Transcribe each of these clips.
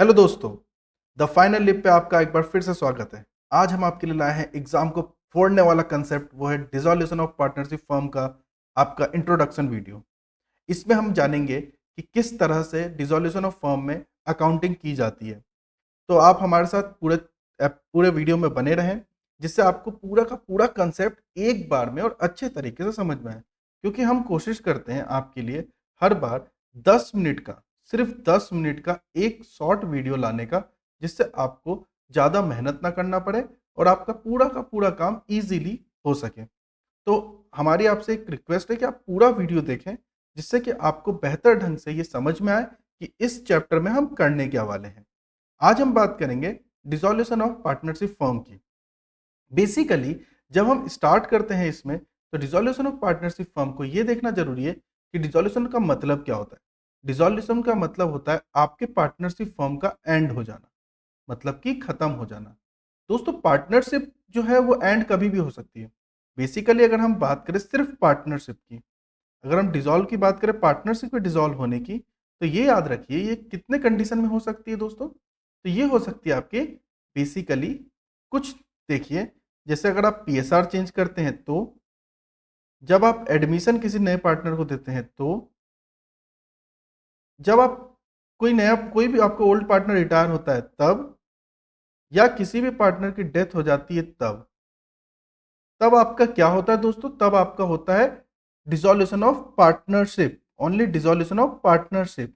Hello दोस्तों, the final lip पे आपका एक बार फिर से स्वागत है। आज हम आपके लिए लाए हैं एग्जाम को फोड़ने वाला कंसेप्ट, वो है डिसोल्यूशन ऑफ पार्टनरशिप फर्म का आपका इंट्रोडक्शन वीडियो। इसमें हम जानेंगे कि किस तरह से डिसोल्यूशन ऑफ फर्म में अकाउंटिंग की जाती है। तो आप हमारे साथ पूरे वीडियो में बने रहें, जिससे आपको पूरा का पूरा कंसेप्ट एक बार में और अच्छे तरीके से समझ में आए। क्योंकि हम कोशिश करते हैं आपके लिए हर बार 10 मिनट का, सिर्फ 10 मिनट का एक शॉर्ट वीडियो लाने का, जिससे आपको ज़्यादा मेहनत ना करना पड़े और आपका पूरा का पूरा काम ईज़िली हो सके। तो हमारी आपसे एक रिक्वेस्ट है कि आप पूरा वीडियो देखें, जिससे कि आपको बेहतर ढंग से ये समझ में आए कि इस चैप्टर में हम करने क्या वाले हैं। आज हम बात करेंगे डिसोल्यूशन ऑफ पार्टनरशिप फर्म की। बेसिकली जब हम स्टार्ट करते हैं इसमें, तो डिसोल्यूशन ऑफ पार्टनरशिप फर्म को ये देखना जरूरी है कि डिसोल्यूशन का मतलब क्या होता है। डिसोल्यूशन का मतलब होता है आपके पार्टनरशिप फर्म का एंड हो जाना, मतलब कि खत्म हो जाना। दोस्तों, पार्टनरशिप जो है वो एंड कभी भी हो सकती है। बेसिकली अगर हम बात करें सिर्फ पार्टनरशिप की, अगर हम डिसॉल्व की बात करें पार्टनरशिप में डिसॉल्व होने की, तो ये याद रखिए ये कितने कंडीशन में हो सकती है दोस्तों। तो ये हो सकती है आपके बेसिकली कुछ, देखिए, जैसे अगर आप पीएसआर चेंज करते हैं तो, जब आप एडमिशन किसी नए पार्टनर को देते हैं तो, जब आप कोई भी आपका ओल्ड पार्टनर रिटायर होता है तब, या किसी भी पार्टनर की डेथ हो जाती है तब, तब आपका क्या होता है दोस्तों, तब आपका होता है dissolution of partnership. Only dissolution of partnership.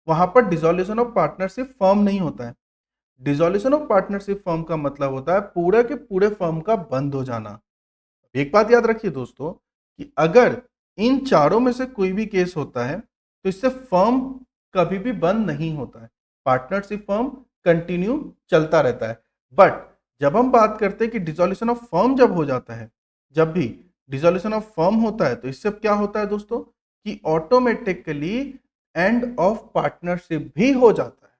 वहां पर डिसोल्यूशन ऑफ पार्टनरशिप फर्म नहीं होता है। डिसोल्यूशन ऑफ पार्टनरशिप फर्म का मतलब होता है पूरे के पूरे फर्म का बंद हो जाना। एक बात याद रखिए दोस्तों, कि अगर इन चारों में से कोई भी केस होता है, तो इससे फर्म कभी भी बंद नहीं होता है। पार्टनरशिप फर्म कंटिन्यू चलता रहता है। बट जब हम बात करते हैं कि डिसोल्यूशन ऑफ फर्म जब हो जाता है, जब भी डिसोल्यूशन ऑफ फर्म होता है, तो इससे क्या होता है दोस्तों, कि ऑटोमेटिकली एंड ऑफ पार्टनरशिप भी हो जाता है।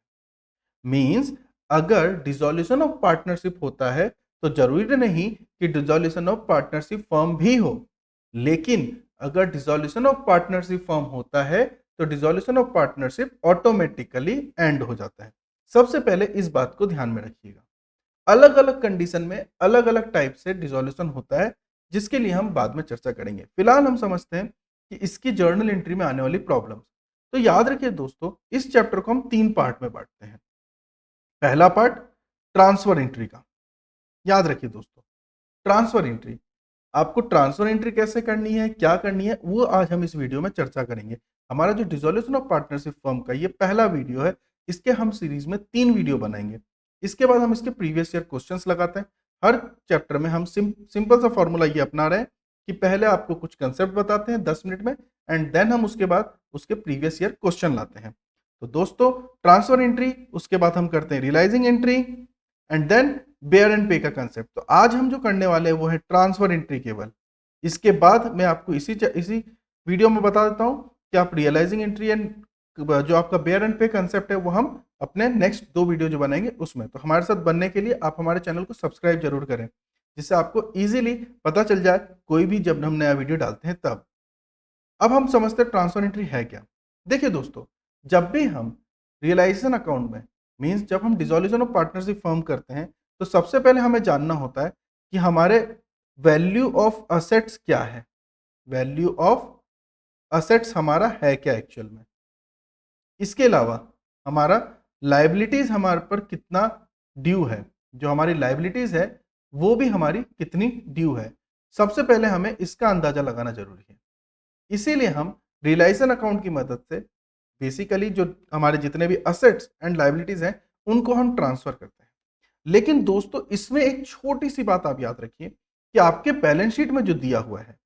मींस अगर डिसोल्यूशन ऑफ पार्टनरशिप होता है, तो जरूरी नहीं कि डिसोल्यूशन ऑफ पार्टनरशिप फर्म भी हो। लेकिन अगर डिसोल्यूशन ऑफ पार्टनरशिप फर्म होता है, तो dissolution of partnership automatically and हो जाता है। सबसे पहले इस बात को ध्यान में रखिएगा, अलग अलग कंडीशन में अलग अलग टाइप से डिसोल्यूशन होता है, जिसके लिए हम बाद में चर्चा करेंगे। फिलहाल हम समझते हैं कि इसकी जर्नल एंट्री में आने वाली प्रॉब्लम्स। तो याद रखिए दोस्तों, इस चैप्टर को हम 3 पार्ट में बांटते हैं। पहला पार्ट ट्रांसफर एंट्री का। याद रखिए दोस्तों, ट्रांसफर एंट्री, आपको ट्रांसफर एंट्री कैसे करनी है, क्या करनी है, वो आज हम इस वीडियो में चर्चा करेंगे। हमारा जो डिसोल्यूशन ऑफ पार्टनरशिप फर्म का ये पहला वीडियो है, इसके हम सीरीज में 3 वीडियो बनाएंगे। इसके बाद हम इसके प्रीवियस ईयर क्वेश्चंस लगाते हैं। हर चैप्टर में हम सिंपल सा फॉर्मूला ये अपना रहे हैं कि पहले आपको कुछ कंसेप्ट बताते हैं 10 मिनट में, एंड देन हम उसके बाद उसके प्रीवियस ईयर क्वेश्चन लाते हैं। तो दोस्तों, ट्रांसफर एंट्री, उसके बाद हम करते हैं realising entry, and then bear and pay का कंसेप्ट। तो आज हम जो करने वाले हैं वो है ट्रांसफर एंट्री केवल। इसके बाद मैं आपको इसी वीडियो में बता देता हूं कि आप रियलाइजिंग एंट्री एंड जो आपका बेयर एंड पे कंसेप्ट है वो हम अपने नेक्स्ट 2 वीडियो जो बनाएंगे उसमें। तो हमारे साथ बनने के लिए आप हमारे चैनल को सब्सक्राइब जरूर करें, जिससे आपको इजीली पता चल जाए कोई भी जब हम नया वीडियो डालते हैं तब। अब हम समझते हैं ट्रांसफर एंट्री है क्या। देखिए दोस्तों, जब भी हम रियलाइजेशन अकाउंट में, मींस जब हम डिसोल्यूशन ऑफ पार्टनरशिप फर्म करते हैं, तो सबसे पहले हमें जानना होता है कि हमारे वैल्यू ऑफ असेट्स क्या है। वैल्यू ऑफ असेट्स हमारा है क्या एक्चुअल में। इसके अलावा हमारा लाइबिलिटीज हमारे पर कितना ड्यू है, जो हमारी लाइबिलिटीज है वो भी हमारी कितनी ड्यू है। सबसे पहले हमें इसका अंदाजा लगाना जरूरी है। इसीलिए हम रियलाइजेशन अकाउंट की मदद से बेसिकली जो हमारे जितने भी असेट्स एंड लाइबिलिटीज हैं उनको हम ट्रांसफर करते हैं। लेकिन दोस्तों, इसमें एक छोटी सी बात आप याद रखिए कि आपके बैलेंस शीट में जो दिया हुआ है,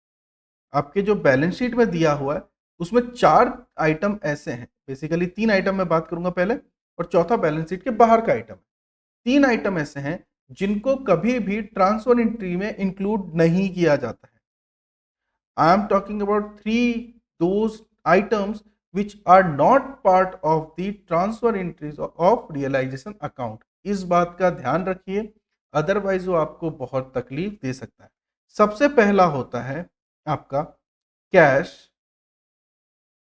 आपके जो बैलेंस शीट में दिया हुआ है, उसमें 4 आइटम ऐसे हैं। बेसिकली 3 आइटम मैं बात करूंगा पहले, और चौथा बैलेंस शीट के बाहर का आइटम। 3 आइटम ऐसे हैं जिनको कभी भी ट्रांसफर एंट्री में इंक्लूड नहीं किया जाता है। I am talking about 3 those items which are not part of the transfer entries of realization account. इस बात का ध्यान रखिए, अदरवाइज वो आपको बहुत तकलीफ दे सकता है। सबसे पहला होता है आपका कैश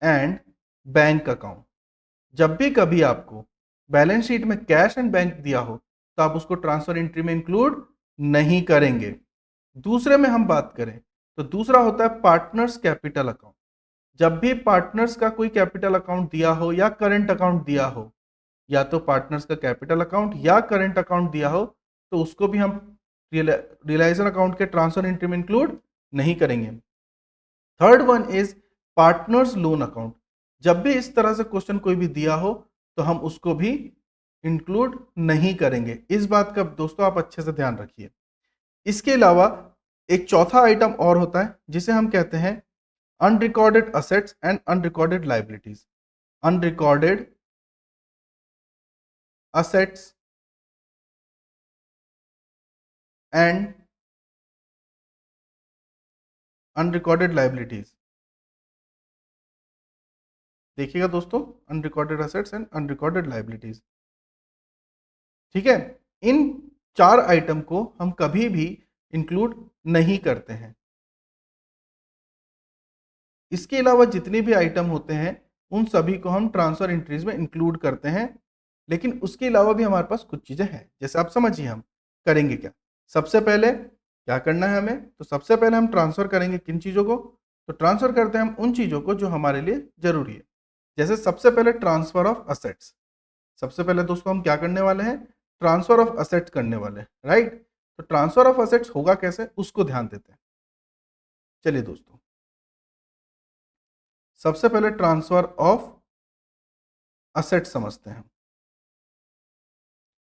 एंड बैंक अकाउंट। जब भी कभी आपको बैलेंस शीट में कैश एंड बैंक दिया हो तो आप उसको ट्रांसफर एंट्री में इंक्लूड नहीं करेंगे। दूसरे में हम बात करें तो दूसरा होता है पार्टनर्स कैपिटल अकाउंट। जब भी पार्टनर्स का कोई कैपिटल अकाउंट दिया हो या करंट अकाउंट दिया हो, या तो पार्टनर्स का कैपिटल अकाउंट या करंट अकाउंट दिया हो, तो उसको भी हम रियलाइजेशन अकाउंट के ट्रांसफर एंट्री में इंक्लूड नहीं करेंगे। Third one is partners loan account. जब भी इस तरह से क्वेश्चन कोई भी दिया हो तो हम उसको भी इंक्लूड नहीं करेंगे। इस बात का दोस्तों आप अच्छे से ध्यान रखिए। इसके अलावा एक चौथा आइटम और होता है जिसे हम कहते हैं unrecorded assets and unrecorded liabilities. Unrecorded assets and unrecorded liabilities. देखिएगा दोस्तों, unrecorded assets and unrecorded liabilities, ठीक है। इन चार आइटम को हम कभी भी इंक्लूड नहीं करते हैं। इसके अलावा जितने भी आइटम होते हैं उन सभी को हम ट्रांसफर एंट्रीज में इंक्लूड करते हैं। लेकिन उसके अलावा भी हमारे पास कुछ चीजें हैं, जैसे आप समझिए हम करेंगे क्या। सबसे पहले क्या करना है हमें, तो सबसे पहले हम ट्रांसफर करेंगे किन चीजों को, तो ट्रांसफर करते हैं हम उन चीजों को जो हमारे लिए जरूरी है। जैसे सबसे पहले ट्रांसफर ऑफ असेट्स। सबसे पहले दोस्तों हम क्या करने वाले हैं, ट्रांसफर ऑफ असेट्स करने वाले हैं, राइट। तो ट्रांसफर ऑफ असेट्स होगा कैसे उसको ध्यान देते हैं। चलिए दोस्तों, सबसे पहले ट्रांसफर ऑफ असेट्स समझते हैं।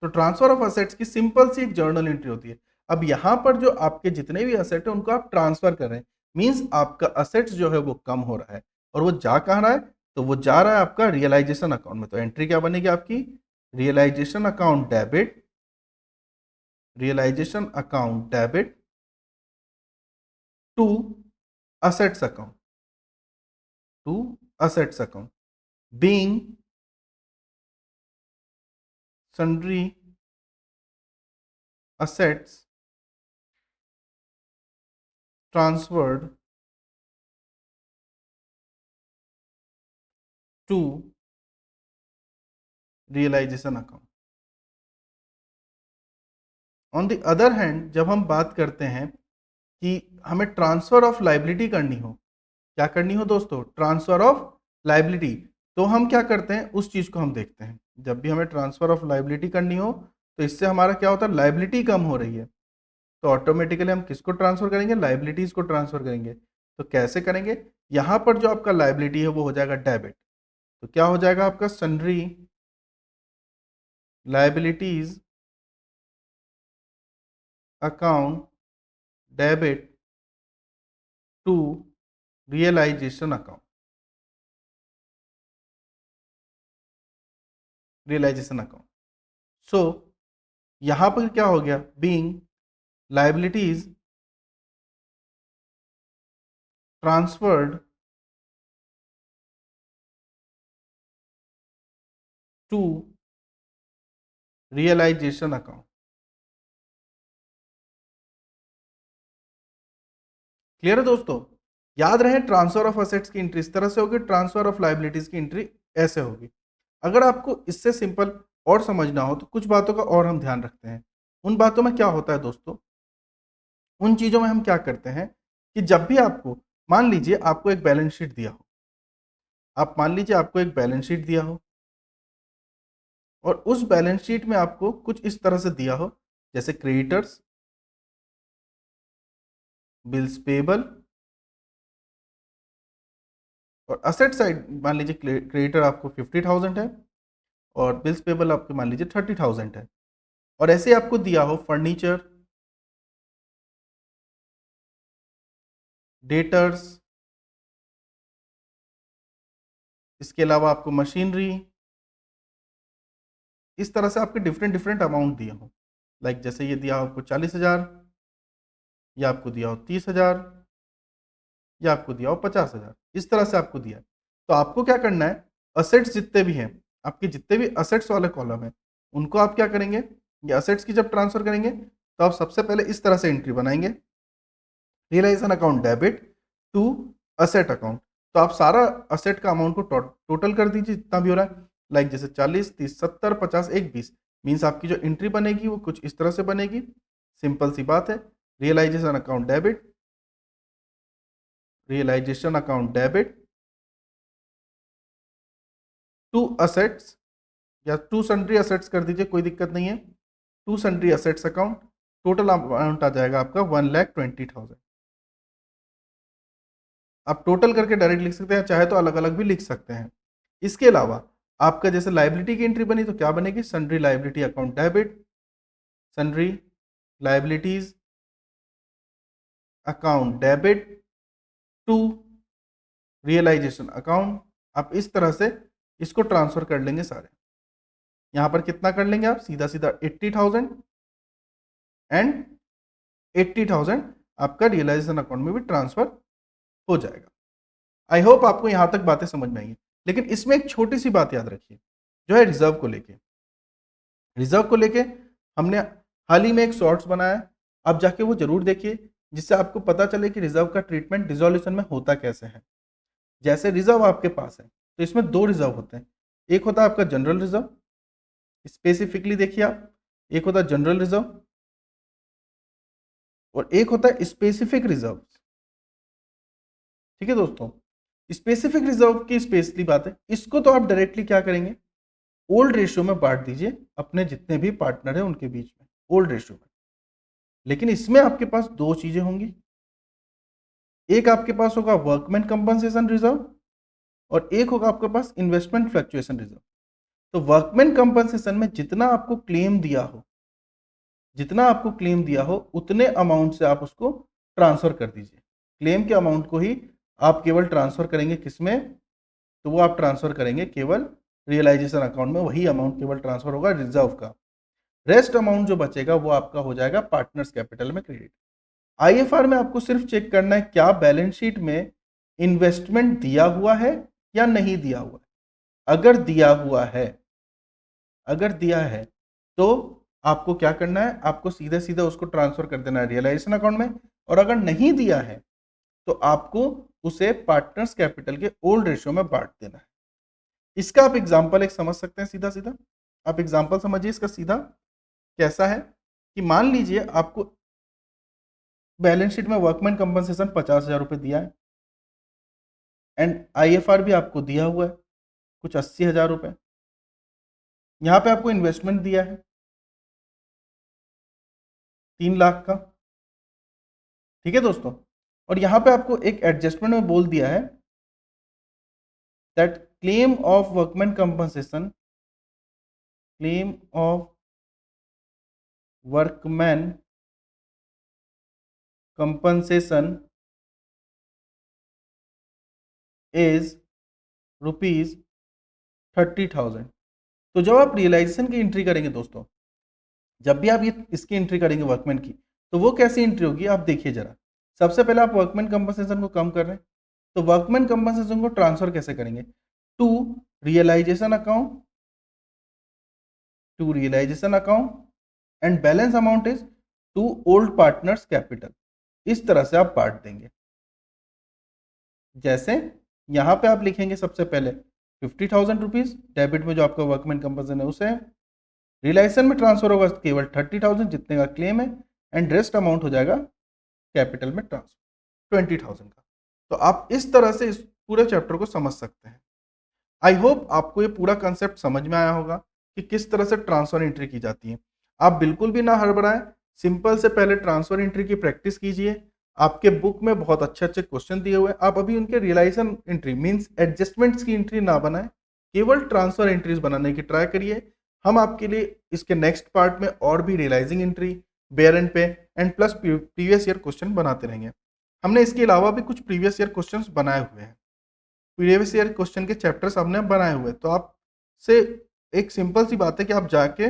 तो ट्रांसफर ऑफ असेट्स की सिंपल सी एक जर्नल एंट्री होती है। अब यहां पर जो आपके जितने भी असेट है उनको आप ट्रांसफर कर रहे हैं, मींस आपका असेट्स जो है वो कम हो रहा है। और वो जा कहां रहा है, तो वो जा रहा है आपका रियलाइजेशन अकाउंट में। तो एंट्री क्या बनेगी आपकी, realisation account debit, realisation account debit to assets account, to assets account being sundry assets transferred to realization account। On the other hand जब हम बात करते हैं कि हमें ट्रांसफर ऑफ लाइबिलिटी करनी हो, क्या करनी हो दोस्तों, ट्रांसफर ऑफ लाइबिलिटी, तो हम क्या करते हैं उस चीज को हम देखते हैं। जब भी हमें ट्रांसफर ऑफ लाइबिलिटी करनी हो तो इससे हमारा क्या होता है, लाइबिलिटी कम हो रही है, तो ऑटोमेटिकली हम किसको ट्रांसफर करेंगे, लाइबिलिटीज को ट्रांसफर करेंगे। तो कैसे करेंगे, यहां पर जो आपका लाइबिलिटी है वो हो जाएगा डेबिट। तो क्या हो जाएगा आपका, sundry liabilities account debit to realisation account, realisation account. So यहां पर क्या हो गया, being liabilities transferred to realisation account. Clear है दोस्तों, याद रहे ट्रांसफर ऑफ असेट्स की एंट्री इस तरह से होगी, ट्रांसफर ऑफ लाइबिलिटीज की एंट्री ऐसे होगी। अगर आपको इससे सिंपल और समझना हो तो कुछ बातों का और हम ध्यान रखते हैं। उन बातों में क्या होता है दोस्तों, उन चीजों में हम क्या करते हैं कि जब भी आपको, मान लीजिए आपको एक बैलेंस शीट दिया हो, आप मान लीजिए आपको एक बैलेंस शीट दिया हो और उस बैलेंस शीट में आपको कुछ इस तरह से दिया हो, जैसे क्रेडिटर्स, बिल्स पेबल और असेट साइड मान लीजिए क्रेडिटर आपको 50,000 है और बिल्स पेबल आपके मान लीजिए 30,000 है। और ऐसे आपको दिया हो फर्नीचर, डेटर्स, इसके अलावा आपको मशीनरी, इस तरह से आपके डिफरेंट डिफरेंट अमाउंट दिए हो। लाइक जैसे ये दिया हो आपको 40,000, या आपको दिया हो 30,000, या आपको दिया हो 50,000, इस तरह से आपको दिया है। तो आपको क्या करना है, असेट्स जितने भी हैं, आपके जितने भी असेट्स वाले कॉलम है, उनको आप क्या करेंगे, ये असेट्स की जब ट्रांसफर करेंगे तो आप सबसे पहले इस तरह से एंट्री बनाएंगे, realisation account debit to asset account. तो आप सारा असेट का अमाउंट को टोटल कर दीजिए जितना भी हो रहा है। लाइक जैसे 40, 30, 70, 50, 1, 20 मीन्स आपकी जो एंट्री बनेगी वो कुछ इस तरह से बनेगी। सिंपल सी बात है, realisation account debit, realisation account debit to assets या टू सन्ड्री असेट्स कर दीजिए, कोई दिक्कत नहीं है। To sundry assets account, total amount आ जाएगा आपका 1,20,000। आप टोटल करके डायरेक्ट लिख सकते हैं, चाहे तो अलग अलग भी लिख सकते हैं। इसके अलावा आपका जैसे लाइबिलिटी की एंट्री बनी तो क्या बनेगी, sundry liability account debit, sundry liabilities account debit to realisation account. आप इस तरह से इसको ट्रांसफर कर लेंगे सारे। यहां पर कितना कर लेंगे आप, सीधा सीधा 80,000 एंड 80,000 आपका रियलाइजेशन अकाउंट में भी ट्रांसफर हो जाएगा। आई होप आपको यहां तक बातें समझ में आएंगी। लेकिन इसमें एक छोटी सी बात याद रखिए, जो है रिजर्व को लेके। रिजर्व को लेके हमने हाल ही में एक शॉर्ट्स बनाया, आप जाके वो जरूर देखिए, जिससे आपको पता चले कि रिजर्व का ट्रीटमेंट डिसोल्यूशन में होता कैसे है। जैसे रिजर्व आपके पास है तो इसमें दो रिजर्व होते हैं, एक होता है आपका जनरल रिजर्व, स्पेसिफिकली देखिए आप, एक होता है जनरल रिजर्व और एक होता है स्पेसिफिक रिजर्व। ठीक है दोस्तों, स्पेसिफिक रिजर्व की स्पेशली बात है, इसको तो आप डायरेक्टली क्या करेंगे, ओल्ड रेशियो में बांट दीजिए अपने जितने भी पार्टनर हैं उनके बीच में, ओल्ड रेशियो में। लेकिन इसमें आपके पास दो चीजें होंगी, एक आपके पास होगा वर्कमैन कंपनसेशन रिजर्व और एक होगा आपके पास इन्वेस्टमेंट फ्लक्चुएशन रिजर्व। तो वर्कमैन कंपनसेशन में जितना आपको क्लेम दिया हो, जितना आपको क्लेम दिया हो उतने अमाउंट से आप उसको ट्रांसफर कर दीजिए। क्लेम के अमाउंट को ही आप केवल ट्रांसफर करेंगे किसमें, तो वो आप ट्रांसफर करेंगे केवल रियलाइजेशन अकाउंट में, वही अमाउंट केवल ट्रांसफर होगा रिजर्व का। रेस्ट अमाउंट जो बचेगा वो आपका हो जाएगा पार्टनर्स कैपिटल में क्रेडिट। आईएफआर में आपको सिर्फ चेक करना है क्या बैलेंस शीट में इन्वेस्टमेंट दिया हुआ है या नहीं दिया हुआ है। अगर दिया हुआ है, अगर दिया है तो आपको क्या करना है, आपको सीधे सीधे उसको ट्रांसफर कर देना है रियलाइजेशन अकाउंट में। और अगर नहीं दिया है तो आपको उसे पार्टनर्स कैपिटल के ओल्ड रेशियो में बांट देना है। इसका आप एग्जांपल एक समझ सकते हैं, सीधा सीधा आप एग्जांपल समझिए इसका सीधा कैसा है, कि मान लीजिए आपको बैलेंस शीट में वर्कमैन कंपनसेशन 50,000 रुपए दिया है एंड आईएफआर भी आपको दिया हुआ है कुछ 80,000 रुपए। यहां पे आपको इन्वेस्टमेंट दिया है 3 लाख का। ठीक है दोस्तों, और यहां पे आपको एक एडजस्टमेंट में बोल दिया है that claim of workman compensation, claim of workman compensation is ₹30,000। तो जब आप रियलाइजेशन की एंट्री करेंगे दोस्तों, जब भी आप ये इसकी एंट्री करेंगे वर्कमैन की, तो वो कैसी एंट्री होगी आप देखिए जरा। सबसे पहले आप वर्कमैन कंपनसेशन को कम कर रहे हैं, तो वर्कमैन कंपनसेशन को ट्रांसफर कैसे करेंगे, to realisation account, to realisation account and balance amount is to old partners capital. इस तरह से आप बांट देंगे। जैसे यहां पे आप लिखेंगे सबसे पहले 50,000 रुपीज डेबिट में जो आपका वर्कमैन कंपनसेशन है उसे, रियलाइजेशन में ट्रांसफर होगा केवल 30,000 जितने का क्लेम है एंड रेस्ट अमाउंट हो जाएगा कैपिटल में ट्रांसफर 20,000 का। तो आप इस तरह से इस पूरे चैप्टर को समझ सकते हैं। आई होप आपको ये पूरा कंसेप्ट समझ में आया होगा कि किस तरह से ट्रांसफर एंट्री की जाती है। आप बिल्कुल भी ना हड़बड़ाएं, सिंपल से पहले ट्रांसफर एंट्री की प्रैक्टिस कीजिए। आपके बुक में बहुत अच्छे अच्छे क्वेश्चन दिए हुए हैं, आप अभी उनके रियलाइजेशन एंट्री मींस एडजस्टमेंट्स की एंट्री ना बनाएं, केवल ट्रांसफर एंट्रीज बनाने की ट्राई करिए। हम आपके लिए इसके नेक्स्ट पार्ट में और भी रियलाइजिंग एंट्री, बेयर एंड पे and plus previous year question बनाते रहेंगे। हमने इसके अलावा भी कुछ प्रीवियस ईयर क्वेश्चन बनाए हुए हैं, प्रीवियस ईयर क्वेश्चन के चैप्टर्स हमने बनाए हुए, तो आप से एक सिंपल सी बात है कि आप जाके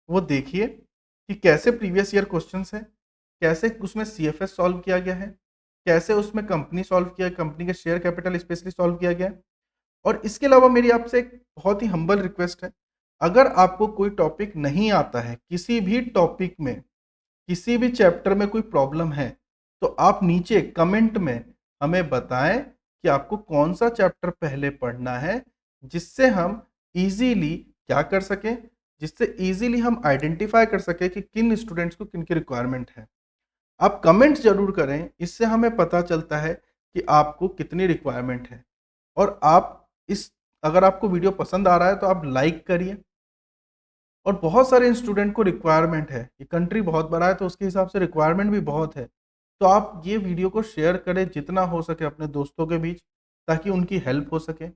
वो देखिए कि कैसे प्रीवियस ईयर क्वेश्चंस है, कैसे उसमें सीएफएस सॉल्व किया गया है, कैसे उसमें कंपनी सॉल्व किया, कंपनी के शेयर कैपिटल स्पेशली सॉल्व किया गया है। और इसके अलावा मेरी आपसे एक बहुत ही हम्बल रिक्वेस्ट है, अगर आपको कोई टॉपिक नहीं आता है, किसी भी टॉपिक में किसी भी चैप्टर में कोई प्रॉब्लम है, तो आप नीचे कमेंट में हमें बताएं कि आपको कौन सा चैप्टर पहले पढ़ना है, जिससे हम ईज़िली क्या कर सकें, जिससे ईज़िली हम आइडेंटिफ़ाई कर सकें कि किन स्टूडेंट्स को किन की रिक्वायरमेंट है। आप कमेंट ज़रूर करें, इससे हमें पता चलता है कि आपको कितनी रिक्वायरमेंट है। और आप इस अगर आपको वीडियो पसंद आ रहा है तो आप लाइक करिए। और बहुत सारे स्टूडेंट को रिक्वायरमेंट है, ये कंट्री बहुत बड़ा है तो उसके हिसाब से रिक्वायरमेंट भी बहुत है। तो आप ये वीडियो को शेयर करें जितना हो सके अपने दोस्तों के बीच, ताकि उनकी हेल्प हो सके।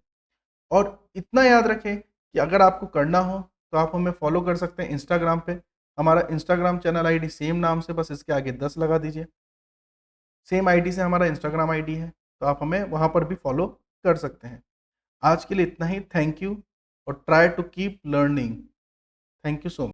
और इतना याद रखें कि अगर आपको करना हो तो आप हमें फॉलो कर सकते हैं इंस्टाग्राम पे। हमारा इंस्टाग्राम चैनल आईडी सेम नाम से, बस इसके आगे 10 लगा दीजिए। सेम आईडी से हमारा इंस्टाग्राम आईडी है, तो आप हमें वहाँ पर भी फॉलो कर सकते हैं। आज के लिए इतना ही। थैंक यू और try to keep learning. Thank you so much.